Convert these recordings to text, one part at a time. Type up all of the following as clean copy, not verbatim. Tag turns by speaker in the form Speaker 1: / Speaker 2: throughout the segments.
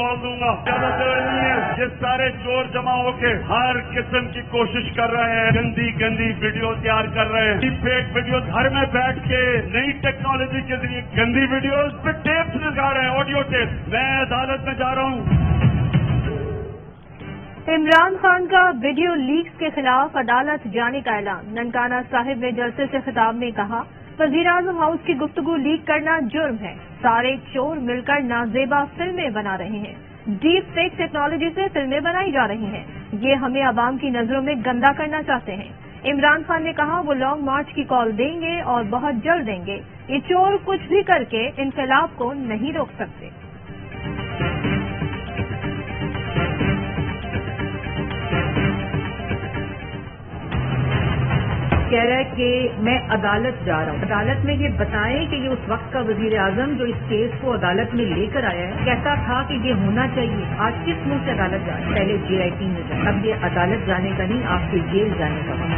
Speaker 1: बोल दूंगा। ज्यादा देर नहीं है, ये सारे चोर जमा होके हर किस्म की कोशिश कर रहे हैं, गंदी गंदी वीडियो तैयार कर रहे हैं, फेक वीडियो घर में बैठ के नई टेक्नोलॉजी के जरिए गंदी वीडियोस पे टेप्स लगा रहे हैं, ऑडियो टेप। मैं अदालत में जा रहा हूँ।
Speaker 2: इमरान खान का वीडियो लीक्स के खिलाफ अदालत जाने का ऐलान। ननकाना साहिब ने जलसे से खिताब में कहा, वज़ीर-ए-आज़म हाउस की गुफ्तगू लीक करना जुर्म है। सारे चोर मिलकर नाजेबा फिल्में बना रहे हैं। डीप फेक टेक्नोलॉजी से फिल्में बनाई जा रही हैं। ये हमें आवाम की नजरों में गंदा करना चाहते हैं। इमरान खान ने कहा वो लॉन्ग मार्च की कॉल देंगे और बहुत जल्द देंगे। ये चोर कुछ भी करके इनकलाब को नहीं रोक सकते।
Speaker 3: कह रहा है कि मैं अदालत जा रहा हूँ। अदालत में ये बताएं कि ये उस वक्त का वजीर आजम जो इस केस को अदालत में लेकर आया है कहता था कि ये होना चाहिए। आज किस मुंह से अदालत जा रहा है? पहले JIT में जाए, अब ये अदालत जाने का नहीं, आपके जेल जाने का वक्त।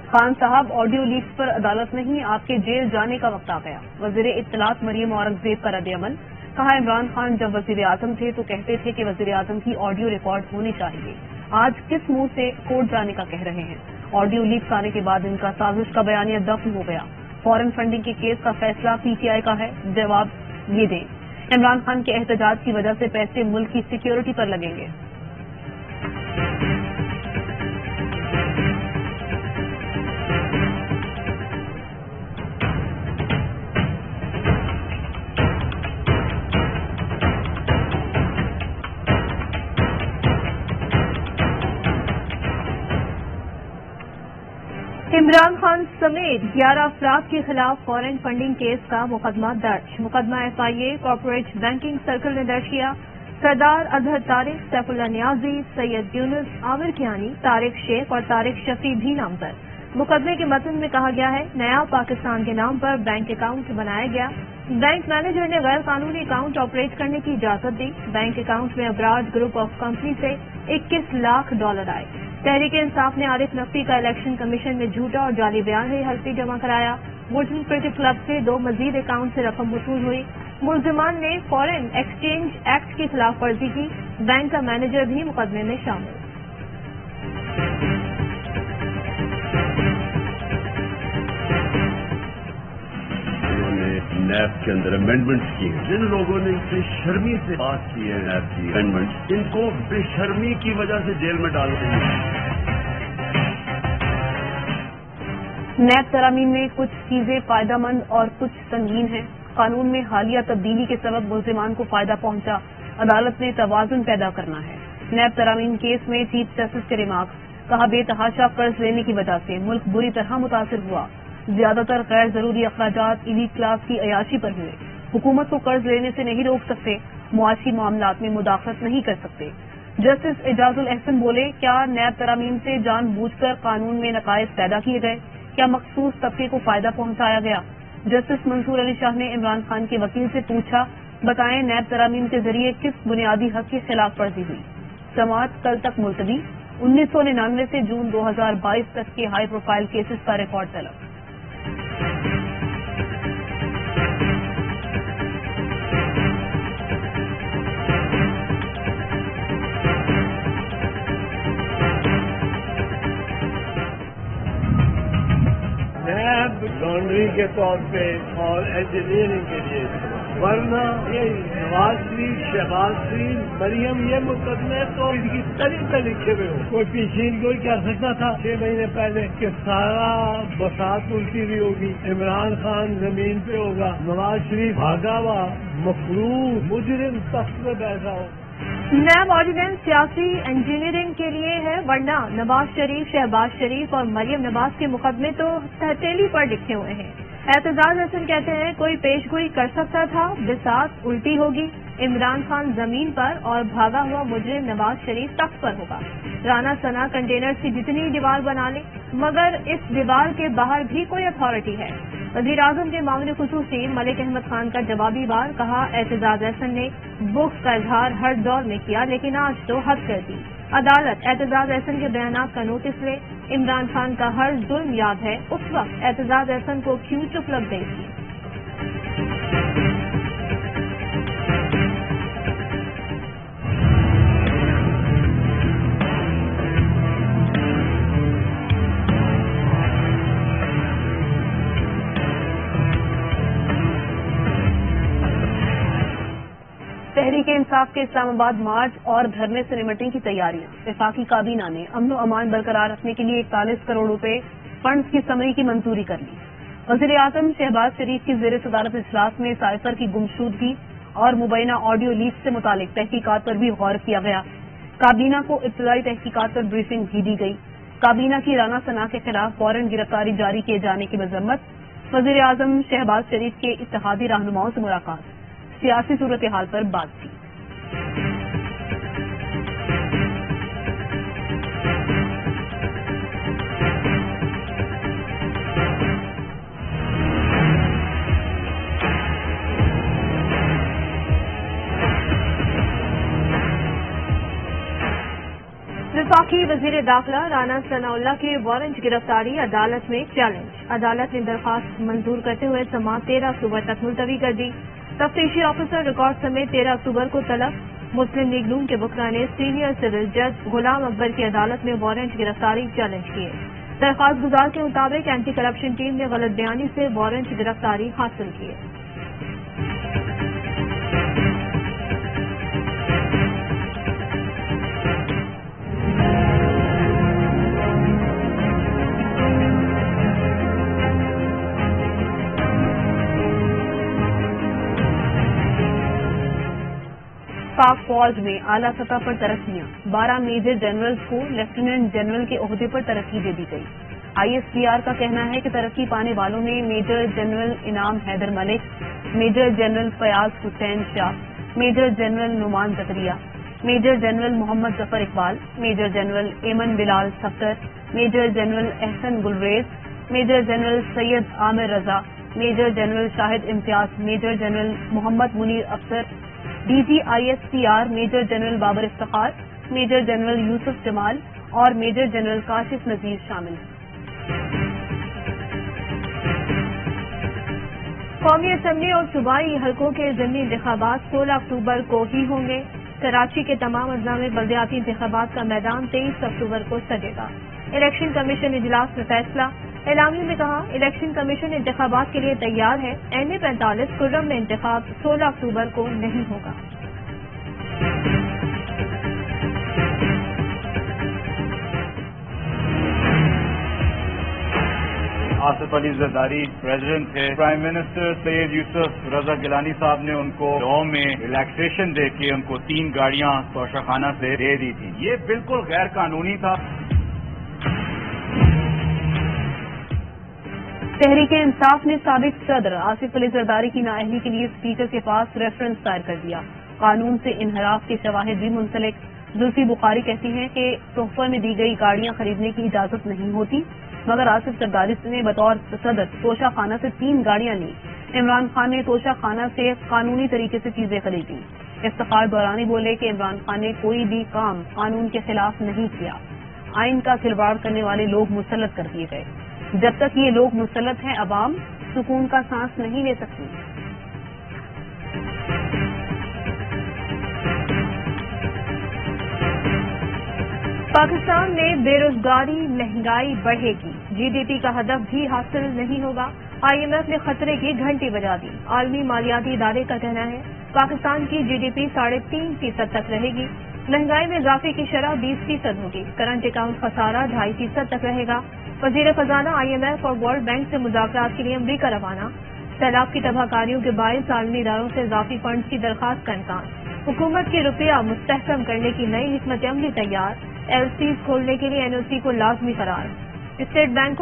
Speaker 2: खान साहब, ऑडियो लीक्स पर अदालत नहीं, आपके जेल जाने का वक्त आ गया। वजीर इत्तलात मरियम औरंगजेब का रद्द-ए-अमल। कहा, इमरान खान जब वजीर आजम थे तो कहते थे कि वजीर आजम की ऑडियो रिकॉर्ड होनी चाहिए। आज किस मुंह से कोर्ट जाने का कह रहे हैं? ऑडियो लीक्स आने के बाद इनका साजिश का बयानिया दफन हो गया। फॉरेन फंडिंग के केस का फैसला PTI का है, जवाब ये दें। इमरान खान के एहतजाज की वजह से पैसे मुल्क की सिक्योरिटी पर लगेंगे। इमरान खान समेत 11 अफराद के खिलाफ फॉरेन फंडिंग केस का मुकदमा दर्ज। मुकदमा FIA कॉर्पोरेट बैंकिंग सर्कल ने दर्ज किया। सरदार अजहर तारिक, सैफुल्लाह नियाजी, सैयद यूनुस, आमिर कियानी, तारिक शेख और तारिक शफी भी नामजद। मुकदमे के मतन में कहा गया है, नया पाकिस्तान के नाम पर बैंक अकाउंट बनाया गया। बैंक मैनेजर ने गैर कानूनी अकाउंट ऑपरेट करने की इजाजत दी। बैंक अकाउंट में अबराज ग्रुप ऑफ कंपनी से $21 लाख आए। तहरीक-ए-इंसाफ ने आरिफ नकवी का इलेक्शन कमीशन में झूठा और जाली बयान है हल्फी जमा कराया। वुडलैंड क्रिकेट क्लब से 2 मजीद अकाउंट से रकम वसूल हुई। मुलजिमान ने फॉरेन एक्सचेंज एक्ट की खिलाफ वर्जी की। बैंक का मैनेजर भी मुकदमे में शामिल।
Speaker 1: नैब के अंदर अमेंडमेंट्स की है। जिन लोगों ने बेशर्मी से बात की है नैब की अमेंडमेंट, इनको बेशर्मी की वजह से जेल में डाल देंगे।
Speaker 2: नैब तरामीम में कुछ चीजें फायदेमंद और कुछ संगीन हैं। कानून में हालिया तब्दीली के सबब मुल्जिमान को फायदा पहुंचा। अदालत ने तवाजुन पैदा करना है। नैब तरामीम केस में चीफ जस्टिस के रिमार्क्स। कहा, बेतहाशा कर्ज लेने की वजह से मुल्क बुरी तरह मुतासिर हुआ। ज्यादातर गैर जरूरी अखराजात इलीट क्लास की अयाशी पर हुए। हुकूमत को कर्ज लेने से नहीं रोक सकते, मुआशी मामलात में मुदाखलत नहीं कर सकते। जस्टिस एजाजुल एहसन बोले, क्या नैब तरामीम से जानबूझकर कानून में नकाइस पैदा किए गए? क्या मखसूस तबके को फायदा पहुंचाया गया? जस्टिस मंसूर अली शाह ने इमरान खान के वकील से पूछा, बताएं नैब तरामीम के जरिए किस बुनियादी हक की खिलाफ वर्जी हुई? समाअत कल तक मुलतवी। 1999 से जून 2022 तक के हाई प्रोफाइल केसेस का रिकॉर्ड तलब।
Speaker 4: लॉन्ड्री के तौर पे और इंजीनियरिंग के लिए, वरना ये नवाज शरीफ, शहबाज शरीफ, मरियम, ये मुकदमे तो इनकी तरी पे लिखे हुए हो। कोई पीछीन कोई कह सकता था 6 महीने पहले कि सारा बसात उल्टी हुई होगी, इमरान खान जमीन पे होगा, नवाज शरीफ भागा हुआ मफरूर मुजरिम तख्त में बैठा हो।
Speaker 2: नैब ऑर्डिनेंस सियासी इंजीनियरिंग के लिए है, वरना नवाज शरीफ, शहबाज शरीफ और मरियम नवाज के मुकदमे तो तहतेली पर लिखे हुए हैं। एतजाज हसन कहते हैं, कोई पेशगोई कर सकता था, बिसात उल्टी होगी, इमरान खान जमीन पर और भागा हुआ मुजरिम नवाज शरीफ तख्त पर होगा। राना सना कंटेनर की जितनी दीवार बना ले, मगर इस दीवार के बाहर भी कोई अथॉरिटी है। वजीर आजम के मामले खुसूसी मलिक अहमद खान का जवाबी बार। कहा, एतजाज हसन ने बुक्स का इजहार हर दौर में किया, लेकिन आज तो हद कर दी। अदालत एतजाज एहसन के बयानात का नोटिस ले। इमरान खान का हर जुल्म याद है, उस वक्त एतजाज एहसन को क्यों चुप लग गई थी? तहरीक इंसाफ के इस्लामाबाद मार्च और धरने से निपटने की तैयारियां। वफाकी काबीना ने अमन व अमान बरकरार रखने के लिए 41 करोड़ रुपए फंड्स की समरी की मंजूरी कर ली। वज़ीर आज़म शहबाज शरीफ की ज़ेर सदारत इजलास में साइफर की गुमशुदगी और मुबैना ऑडियो लीक से मुतालिक तहकीकात पर भी गौर किया गया। काबीना को इब्तदाई तहकीकात पर ब्रीफिंग भी दी गई। काबीना की राना सना के खिलाफ वारंट गिरफ्तारी जारी किए जाने की मजम्मत, वज़ीर आज़म शहबाज शरीफ के इत्तेहादी रहनुमाओं से मुलाकात, सियासी सूरत हाल पर बातचीत। वफाकी वज़ीर दाखिला राना सनाउल्लाह की वारंट गिरफ्तारी अदालत में चैलेंज। अदालत ने दरख्वास्त मंजूर करते हुए समाअत 13 अक्टूबर तक मुलतवी कर दी। तफ्तीशी ऑफिसर रिकॉर्ड समेत 13 अक्टूबर को तलब। मुस्लिम लीग नून के बुकरा ने सीनियर सिविल जज गुलाम अकबर की अदालत में वारंट गिरफ्तारी चैलेंज किए। दरख्वास्त गुजार के मुताबिक एंटी करप्शन टीम ने गलत बयानी से वारंट गिरफ्तारी हासिल की है। पाक फौज में आला सतह पर तरक्कियां, 12 मेजर जनरल्स को लेफ्टिनेंट जनरल के ओहदे पर तरक्की दे दी गई। ISPR का कहना है कि तरक्की पाने वालों में major general Inam Haider Malik, major general Fayaz Hussain Shah, major general Numan Zakaria, major general Mohammad Zafar Iqbal, major general Aiman Bilal Safdar, major general Ahsan Gulrez, major general Syed Amir Raza, major general Shahid Imtiaz, major general Mohammad Munir Afsar, DG ISPR major general Babar Iftikhar, major general Yusuf Jamal और मेजर जनरल काशिफ नजीर शामिल हैं। कौमी असम्बली और सूबाई हलकों के ज़िमनी इंतखाबात 16 अक्टूबर को ही होंगे। कराची के तमाम अजला में बल्दियाती इंतखाबात का मैदान 23 अक्टूबर को सजेगा। इलेक्शन कमीशन इजलास में फैसला। एलामिया में कहा, इलेक्शन कमीशन इंतखाबात के लिए तैयार है। NA 45 खुर्रम में इंतखाब 16 अक्टूबर को नहीं होगा।
Speaker 5: आसिफ अली जरदारी प्रेसिडेंट थे। प्राइम मिनिस्टर सैयद यूसुफ रजा गिलानी साहब ने उनको लॉ में रिलैक्सेशन दे के उनको 3 गाड़ियां तोशाखाना से दे दी थी। ये बिल्कुल गैर कानूनी था।
Speaker 2: तहरीक इंसाफ ने साबिक सदर आसिफ अली जरदारी की नाअहली के लिए स्पीकर के पास रेफरेंस दायर कर दिया। कानून से इनहराफ के शवाहिद भी मुंसलिक। जुल्फी बुखारी कहती हैं कि तोहफे में दी गई गाड़ियां खरीदने की इजाजत नहीं होती, मगर आसिफ जरदारी ने बतौर सदर तोशा खाना से 3 गाड़ियां ली। इमरान खान ने तोशा खाना से कानूनी तरीके से चीजें खरीदी। इफ्तिखार दौरानी बोले कि इमरान खान ने कोई भी काम कानून के खिलाफ नहीं किया। आइन का खिलवाड़ करने वाले लोग मुसल्लत कर दिए गए। जब तक ये लोग मुसल्लत हैं, अवाम सुकून का सांस नहीं ले सकती। पाकिस्तान में बेरोजगारी महंगाई बढ़ेगी, GDP का हदफ भी हासिल नहीं होगा। IMF ने खतरे की घंटी बजा दी। आलमी मालियाती इदारे का कहना है पाकिस्तान की GDP 3.5% तक रहेगी। महंगाई में इजाफे की शरह 20% होगी। करंट अकाउंट खसारा 2.5% तक रहेगा। वजीर खजाना IMF और वर्ल्ड बैंक से मुज़ाकरात के लिए अमरीका रवाना। सैलाब की तबाहकारियों के बायस आलमी इदारों से इजाफी फंड की दरखास्त का इम्कान। हुकूमत की रुपया मुस्तहकम करने की नई हिकमत अमली तैयार। LCs खोलने के लिए NOC को लाजमी करार। स्टेट बैंक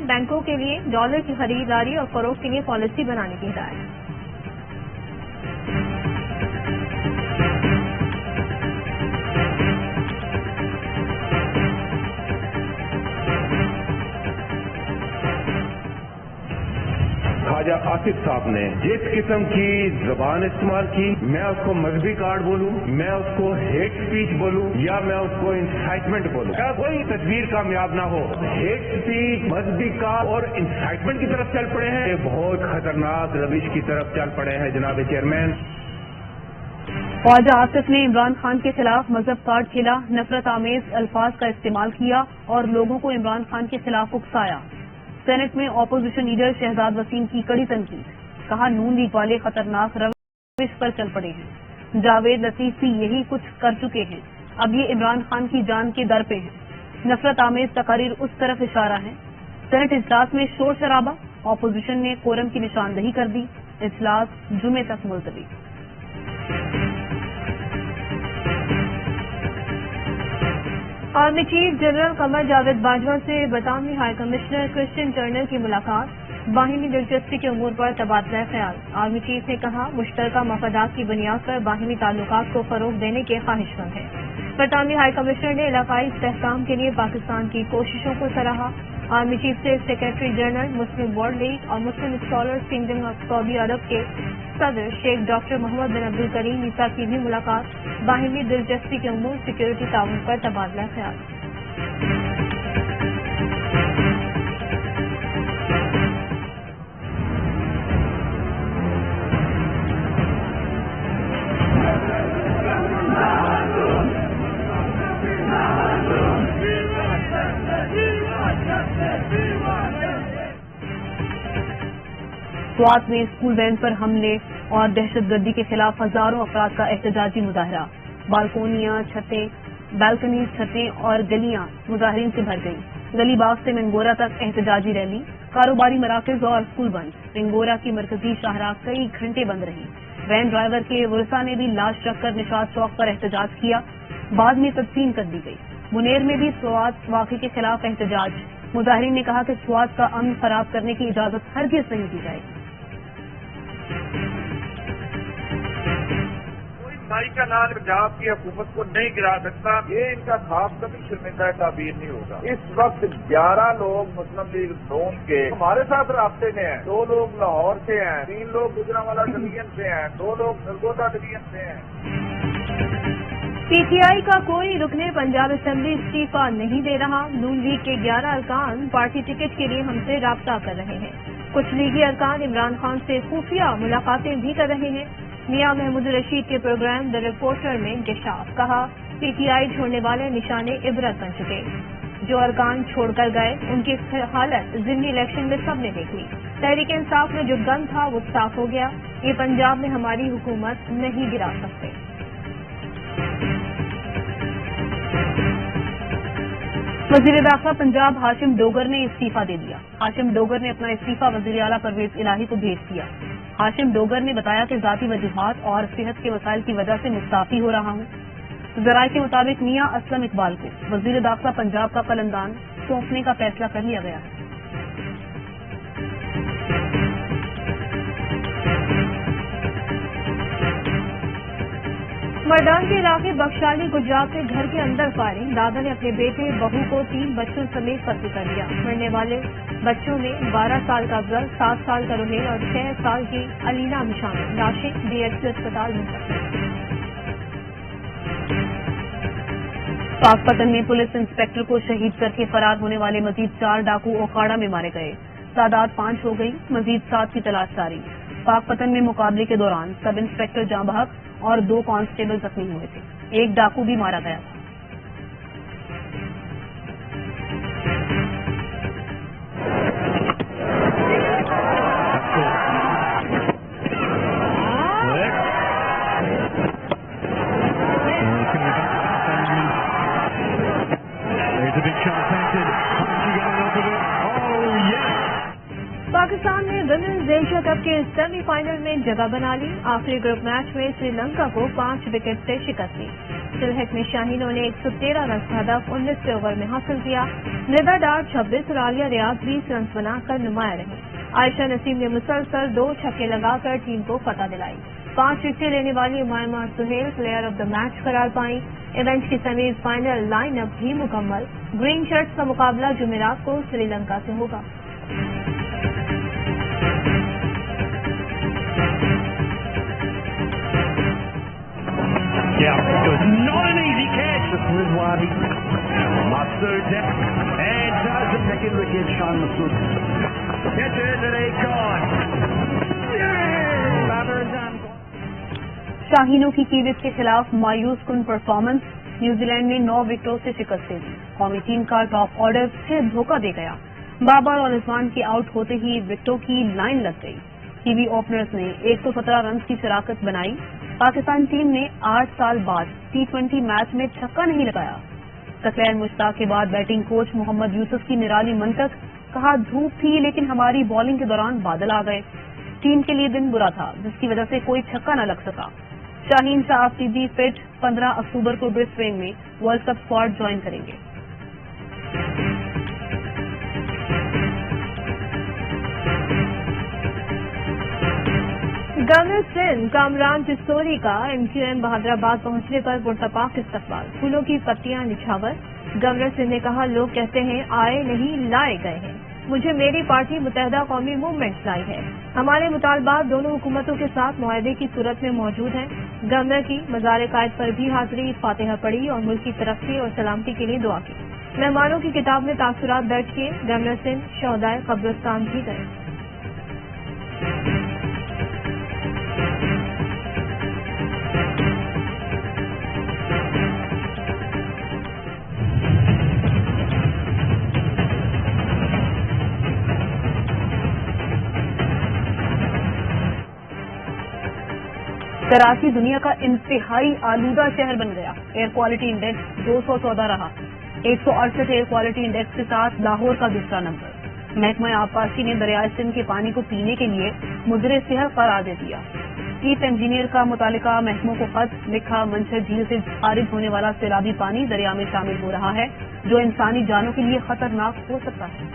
Speaker 2: बैंकों के लिए डॉलर की खरीदारी और फरोख्त के लिए पॉलिसी बनाने की हिदायत।
Speaker 6: ख्वाजा आसिफ साहब ने जिस किस्म की जबान इस्तेमाल की, मैं उसको मजहबी कार्ड बोलूं, मैं उसको हेट स्पीच बोलूं या मैं उसको इंसाइटमेंट बोलूं, क्या कोई तस्वीर कामयाब ना हो। हेट स्पीच, मजहबी कार्ड और इंसाइटमेंट की तरफ चल पड़े हैं। ये बहुत खतरनाक रविश की तरफ चल पड़े हैं जनाब चेयरमैन।
Speaker 2: ख्वाजा आसिफ ने इमरान खान के खिलाफ मजहब कार्ड खेला, नफरत आमेज अल्फाज का इस्तेमाल किया और लोगों को इमरान खान के खिलाफ उकसाया। सेनेट में अपोजिशन लीडर शहजाद वसीम की कड़ी तनकीद, कहा नून लीग वाले खतरनाक रविश पर चल पड़े हैं। जावेद लतीफी यही कुछ कर चुके हैं, अब ये इमरान खान की जान के दर पे हैं। नफरत आमेज तकारीर उस तरफ इशारा है। सेनेट इजलास में शोर शराबा, ऑपोजिशन ने कोरम की निशानदही कर दी, इजलास जुमे तक मुलतवी। Army chief general Qamar Javed Bajwa से बरतानवी हाई कमिश्नर क्रिस्टियन टर्नर की मुलाकात, बाहिमी दिलचस्पी के उमूर पर तबादला ख्याल। आर्मी चीफ ने कहा मुश्तरका मफादात की बुनियाद पर बाहिमी ताल्लुकात को फरोग देने के ख्वाहिशमंद है। बरतानवी हाई कमिश्नर ने इलाकाई इस्तेहकाम के लिए पाकिस्तान की कोशिशों को सराहा। आर्मी चीफ से secretary general, Muslim World League और मुस्लिम स्कॉलर्स किंगडम ऑफ सऊदी अरब के सदर शेख डॉक्टर मोहम्मद बिन अब्दुल करीम ईसा की भी मुलाकात, बाहिमी दिलचस्पी के उमूर सिक्योरिटी ताउन पर तबादला ख्याल। स्वात में स्कूल वैन पर हमले और दहशतगर्दी के खिलाफ हजारों अफराद का एहतजाजी मुजाहरा। बालकनी छतें और गलियां मुजाहरीन से भर गई। गली बाग से मंगोरा तक एहतजाजी रैली, कारोबारी मराकज और स्कूल बंद। मंगोरा की मरकजी शाहराह कई घंटे बंद रही। वैन ड्राइवर के वर्षा ने भी लाश रखकर निशाद चौक पर एहतजाज किया, बाद में तब्सीन कर दी गई। मुनेर में भी स्वात वाक़े के खिलाफ एहतजाज। मुजाहरीन ने कहा कि स्वात का अमन खराब करने की इजाजत हरगिज़ नहीं दी जाएगी।
Speaker 7: भाई का नाम पंजाब की हुकूमत को नहीं गिरा सकता, ये इनका ख्वाब कभी शर्मिंदा ताबीर नहीं होगा। इस वक्त 11 लोग मुस्लिम लीग नून के हमारे साथ रास्ते में हैं। 2 लोग लाहौर से हैं, 3 लोग गुजरांवाला डिवीजन से हैं, 2 लोग नरगोदा डिवीजन से हैं।
Speaker 2: पीटीआई का कोई रुकने पंजाब असेंबली इस्तीफा नहीं दे रहा। नून लीग के 11 अरकान पार्टी टिकट के लिए हमसे राब्ता कर रहे हैं। कुछ लीगी अरकान इमरान खान से खुफिया मुलाकातें भी कर रहे हैं। मियां महमूद रशीद के प्रोग्राम द रिपोर्टर में इंकशाफ, कहा पीटीआई छोड़ने वाले निशाने इबरत बन चुके। जो अरकान छोड़कर गए उनकी हालत ज़िमनी इलेक्शन में सबने देख ली। तहरीक इंसाफ में जो गन था वो साफ हो गया। ये पंजाब में हमारी हुकूमत नहीं गिरा सकते। वजीर दाखिला पंजाब हाशिम डोगर ने इस्तीफा दे दिया। हाशिम डोगर ने अपना इस्तीफा वजीर आला परवेज इलाही को भेज दिया। हाशिम डोगर ने बताया कि जाती वजूहात और सेहत के वसाइल की वजह से मुस्ताफी हो रहा हूं। जराये के मुताबिक मियां असलम इकबाल को वजीर दाखिला पंजाब का कलमदान सौंपने का फैसला कर लिया गया है। मर्दान के इलाके बख्शाली गुजरात के घर के अंदर फायरिंग। दादा ने अपने बेटे बहू को 3 बच्चों समेत कत्ल कर दिया। मरने वाले बच्चों में 12 साल का अफजल, 7 साल का रोहेल और 6 साल की अलीना भी शामिल। लाशें डीएचसी अस्पताल में पाकपतन में पुलिस इंस्पेक्टर को शहीद करके फरार होने वाले मजीद 4 डाकू ओखाड़ा में मारे गए। तादाद 5 हो गई, मजीद 7 की तलाश जारी। पाकपतन में मुकाबले के दौरान सब इंस्पेक्टर जाँ बहक और 2 कांस्टेबल जख्मी हुए थे। 1 डाकू भी मारा गया था। पाकिस्तान ने विमेंस एशिया कप के सेमीफाइनल में जगह बना ली। आखिरी ग्रुप मैच में श्रीलंका को 5 विकेट से शिकस्त दी। सिलहट में शाहीनों ने 113 रन का हदफ 19 ओवर में हासिल किया। निदा डार 26 और आलिया रियाज 20 रन बनाकर नुमाया रही। आयशा नसीम ने मुसलसल 2 छक्के लगाकर टीम को फतह दिलाई। 5 विकेट लेने वाली Umaima Sohail player of the match करार पाई। इवेंट की सेमीफाइनल लाइन अप भी मुकम्मल। ग्रीन शर्ट्स का मुकाबला जुमेरात को श्रीलंका से होगा।
Speaker 8: Yeah, not an easy catch. Rizwani, Masood, and does the second wicket, Shan Masood. Gets it and a caught.
Speaker 2: शाहीनों की कीविस के खिलाफ मायूस कुन परफॉर्मेंस। न्यूजीलैंड ने 9 विकेटों से शिकस्त दे दी। कौमी टीम का टॉप ऑर्डर फिर धोखा दे गया। बाबर और रिजवान के आउट होते ही विकेटों की लाइन लग गई। टीवी ओपनर्स ने 117 रन की शराकत बनाई। پاکستان ٹیم نے 8 سال بعد T20 میچ میں چھکا نہیں لگایا. تقریر مشتاق کے بعد بیٹنگ کوچ محمد یوسف کی نرالی منطق. کہا دھوپ تھی لیکن ہماری بالنگ کے دوران بادل آ گئے. ٹیم کے لیے دن برا تھا جس کی وجہ سے کوئی چھکا نہ لگ سکا. شاہین شاہ آفریدی فٹ 15 اکتوبر کو برسبین میں ورلڈ کپ اسکواڈ جوائن کریں گے. گورنر سندھ کامران چستوری کا MQM بہادرآباد پہنچنے پر پرتپاک استقبال. پھولوں کی پتیاں نچھاور. گورنر سندھ نے کہا لوگ کہتے ہیں آئے نہیں لائے گئے ہیں. مجھے میری پارٹی متحدہ قومی موومنٹ لائی ہے. ہمارے مطالبات دونوں حکومتوں کے ساتھ معاہدے کی صورت میں موجود ہیں. گورنر کی مزار قائد پر بھی حاضری, فاتحہ پڑھی اور ملک کی ترقی اور سلامتی کے لیے دعا کی. مہمانوں کی کتاب میں تاثرات درج کیے. گورنر سندھ شہدائے قبرستان بھی گئے. کراچی دنیا کا انتہائی آلودہ شہر بن گیا. ایئر کوالٹی انڈیکس 214 رہا. 168 ایئر کوالٹی انڈیکس کے ساتھ لاہور کا دوسرا نمبر. محکمہ آبپاشی نے دریائے سندھ کے پانی کو پینے کے لیے مضر صحت قرار دے دیا. چیف انجینئر کا متعلقہ محکموں کو خط لکھا. منچر جھیل سے خارج ہونے والا سیلابی پانی دریا میں شامل ہو رہا ہے جو انسانی جانوں کے لیے خطرناک ہو سکتا ہے.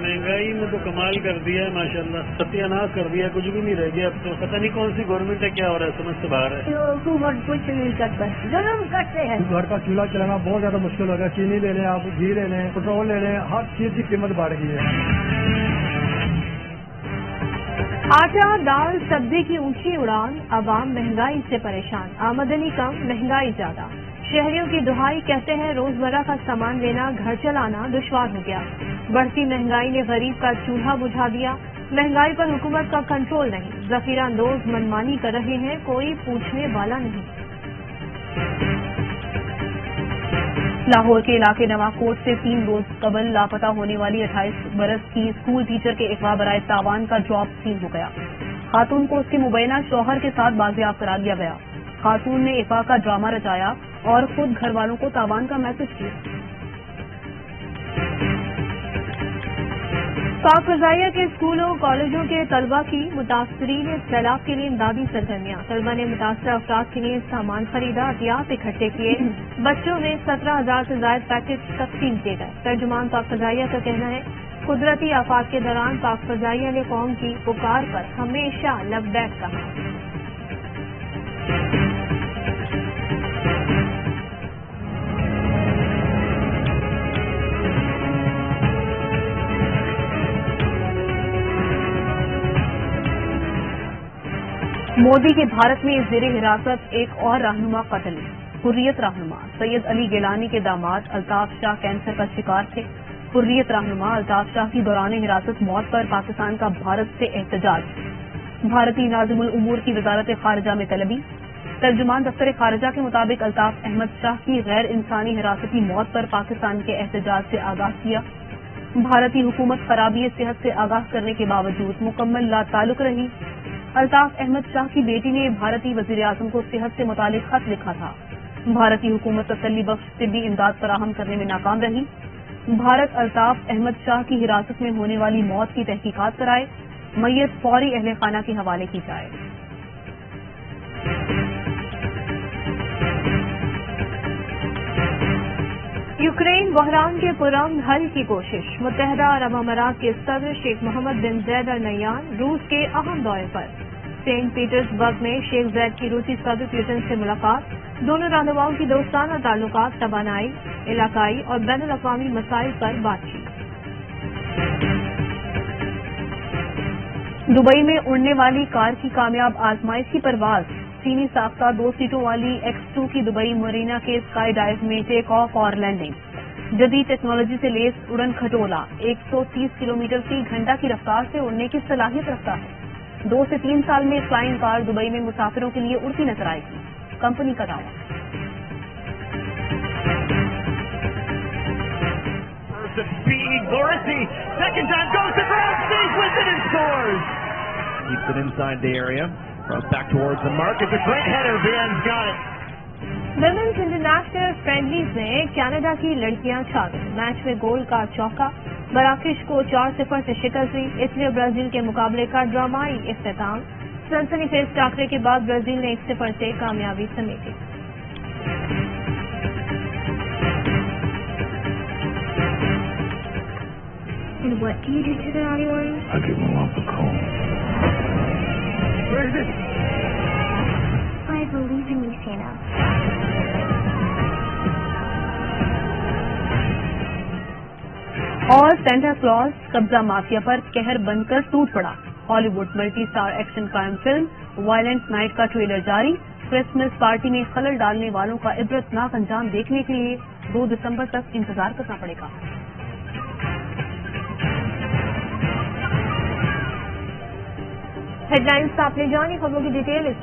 Speaker 4: مہنگائی نے تو کمال کر دیا ہے ماشاءاللہ. ستیہ ناش کر دیا, کچھ بھی نہیں رہ گیا. اب تو پتہ نہیں کون سی گورنمنٹ ہے, کیا ہو رہا ہے سمجھ سے باہر ہے.
Speaker 9: حکومت کچھ نہیں کرتا, ظلم کرتے ہیں.
Speaker 10: گھر کا چولہا چلانا بہت زیادہ مشکل ہو گیا. چینی لے لیں آپ, گھی لے لیں, پیٹرول لے لیں, ہر چیز کی قیمت بڑھ گئی ہے.
Speaker 2: آٹا دال سبزی کی اونچی اڑان, عوام مہنگائی سے پریشان. آمدنی کم مہنگائی زیادہ. شہریوں کی دہائی کہتے ہیں روزمرہ کا سامان لینا گھر چلانا دشوار ہو گیا. بڑھتی مہنگائی نے غریب کا چولہا بجھا دیا. مہنگائی پر حکومت کا کنٹرول نہیں. ذخیرہ اندوز منمانی کر رہے ہیں, کوئی پوچھنے والا نہیں. لاہور کے علاقے نواکوٹ سے 3 روز قبل لاپتہ ہونے والی 28 برس کی اسکول ٹیچر کے اغوا برائے تاوان کا جاب سین ہو گیا. خاتون کو اس کے مبینہ شوہر کے ساتھ بازیاب کرا دیا گیا. خاتون نے اغوا کا ڈرامہ رچایا اور خود گھر والوں کو تاوان کا میسج کیا. پاک فضائیہ کے اسکولوں کالجوں کے طلبہ کی متاثرین سیلاب کے لیے امدادی سرگرمیاں. طلبہ نے متاثرہ افراد کے لیے سامان خریدا, احتیاط اکٹھے کیے. بچوں میں 17,000 سے زائد پیکج تقسیم کیے گئے. ترجمان پاک فضائیہ کا کہنا ہے قدرتی آفات کے دوران پاک فضائیہ نے قوم کی پکار پر ہمیشہ لبیک کہا. مودی کے بھارت میں زیر حراست ایک اور رہنما قتل. حریت رہنما سید علی گیلانی کے داماد الطاف شاہ کینسر کا شکار تھے. حریت رہنما الطاف شاہ کی دوران حراست موت پر پاکستان کا بھارت سے احتجاج. بھارتی ناظم الامور کی وزارت خارجہ میں طلبی. ترجمان دفتر خارجہ کے مطابق الطاف احمد شاہ کی غیر انسانی حراستی موت پر پاکستان کے احتجاج سے آگاہ کیا. بھارتی حکومت خرابی صحت سے آگاہ کرنے کے باوجود مکمل لا تعلق رہی. الطاف احمد شاہ کی بیٹی نے بھارتی وزیر اعظم کو صحت سے متعلق خط لکھا تھا. بھارتی حکومت تسلی بخش طبی امداد فراہم کرنے میں ناکام رہی. بھارت الطاف احمد شاہ کی حراست میں ہونے والی موت کی تحقیقات کرائے. میت فوری اہل خانہ کے حوالے کی جائے. یوکرین بحران کے پرامن حل کی کوشش. متحدہ عرب امارات کے صدر شیخ محمد بن زید ال نہیان روس کے اہم دورے پر. سینٹ پیٹرز برگ میں شیخ زید کی روسی صدر پوتن سے ملاقات. دونوں رہنماؤں کی دوستانہ تعلقات, توانائی, علاقائی اور بین الاقوامی مسائل پر بات چیت. دبئی میں اڑنے والی کار کی کامیاب آزمائشی پرواز. چینی ساختہ 2 سیٹوں والی X2 کی دبئی مرینا کے اسکائی ڈائیو میں ٹیک آف اور لینڈنگ. جدید ٹیکنالوجی سے لیس اڑن کھٹولا 130 کلومیٹر فی گھنٹہ کی رفتار سے اڑنے کی صلاحیت رکھتا ہے. 2 سے 3 سال میں فلائنگ کار دبئی میں مسافروں کے لیے اڑتی نظر آئے گی, کمپنی کا دعویٰ.
Speaker 8: lots of speed. Morrissey, second time, goes to ground, stays with it and scores. Keeps it inside the area. Throws back towards the mark. It's a great header. Vian's got it.
Speaker 2: Women's international friendlies में Canada की लड़कियां छा गई। Match में गोल का चौका, Marrakesh को 4-0 से शिकस्त हुई। इटली और ब्राजील के मुकाबले का ड्रामाई इख्तिताम। सनसनीखेज टाकरे के बाद ब्राजील ने 1-0 से कामयाबी समेटी।
Speaker 9: And what do you do to the naughty one?
Speaker 6: I give him up a call.
Speaker 8: Where is it?
Speaker 9: I believe in you, Santa.
Speaker 2: और सेंटा क्लॉज कब्जा माफिया पर कहर बनकर टूट पड़ा। Hollywood multi star action crime film violent night का trailer जारी। Christmas party में खलल डालने वालों का इबरतनाक अंजाम देखने के लिए 2 दिसंबर तक इंतजार करना पड़ेगा। हेडलाइंस आपने जानी, खबरों की डिटेल